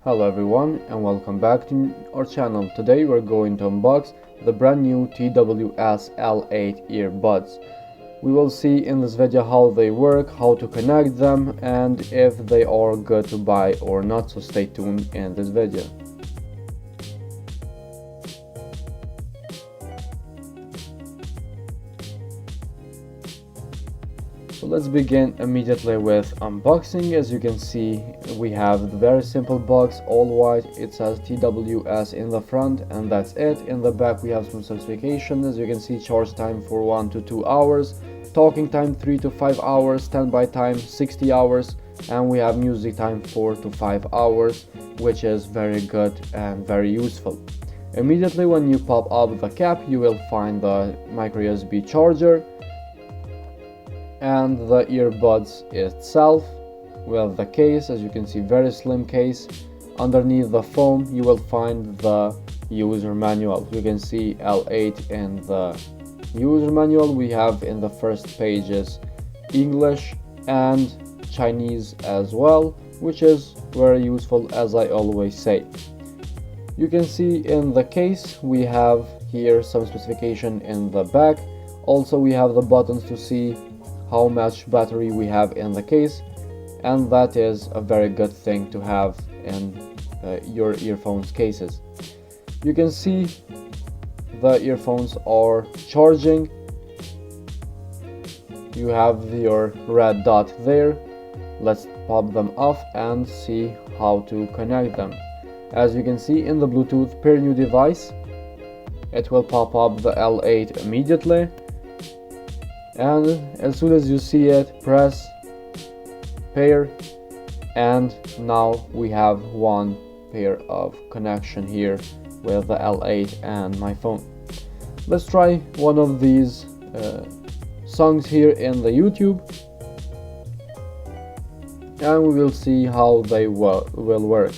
Hello everyone and welcome back to our channel. Today we're going to unbox the brand new TWS L8 earbuds. We will see in this video how they work, how to connect them, and if they are good to buy or not, so stay tuned in this video. So let's begin immediately with unboxing. As you can see, we have the very simple box, all white. It says TWS in the front and that's it. In the back we have some specifications. As you can see, charge time for 1 to 2 hours, talking time 3 to 5 hours, standby time 60 hours, and we have music time 4 to 5 hours, which is very good and very useful. Immediately when you pop up the cap, you will find the micro USB charger and the earbuds itself with the case. As you can see, very slim case. Underneath the foam you will find the user manual. You can see L8 in the user manual. We have in the first pages English and Chinese as well, which is very useful, as I always say. You can see in the case we have here some specification in the back. Also we have the buttons to see how much battery we have in the case, and that is a very good thing to have in your earphones cases. You can see the earphones are charging. You have your red dot there. Let's pop them off and see how to connect them. As you can see in the Bluetooth pair new device, it will pop up the L8 immediately. And as soon as you see it, press pair, and now we have one pair of connection here with the L8 and my phone. Let's try one of these songs here in the YouTube, and we will see how they will work.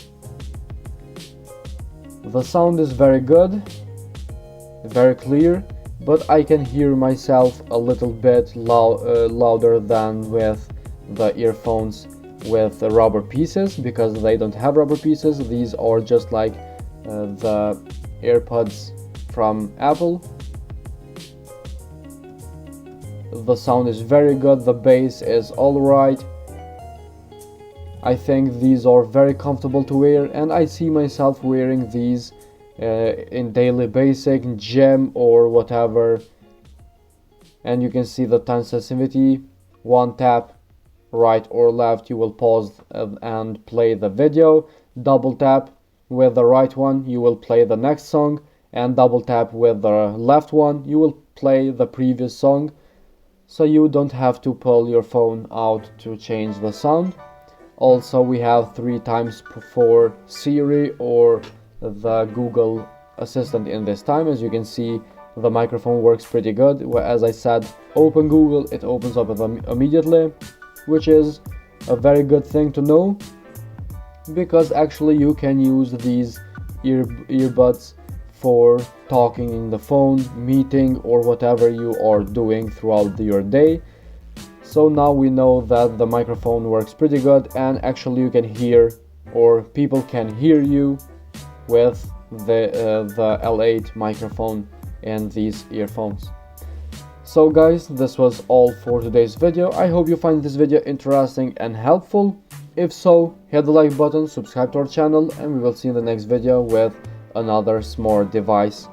The sound is very good, very clear, but I can hear myself a little bit louder than with the earphones with the rubber pieces, because they don't have rubber pieces. These are just like the AirPods from Apple. The sound is very good, the bass is alright. I think these are very comfortable to wear, and I see myself wearing these in daily basic, gym or whatever. And you can see the time sensitivity. One tap right or left, you will pause and play the video. Double tap with the right one, you will play the next song, and double tap with the left one, you will play the previous song, so you don't have to pull your phone out to change the sound. Also we have 3 times for Siri or the Google Assistant in this time. As you can see, the microphone works pretty good. As I said, open Google, it opens up immediately, which is a very good thing to know, because actually you can use these earbuds for talking in the phone, meeting, or whatever you are doing throughout your day. So now we know that the microphone works pretty good, and actually you can hear, or people can hear you with the L8 microphone and these earphones. So guys, this was all for today's video. I hope you find this video interesting and helpful. If so, hit the like button, subscribe to our channel, and we will see you in the next video with another smart device.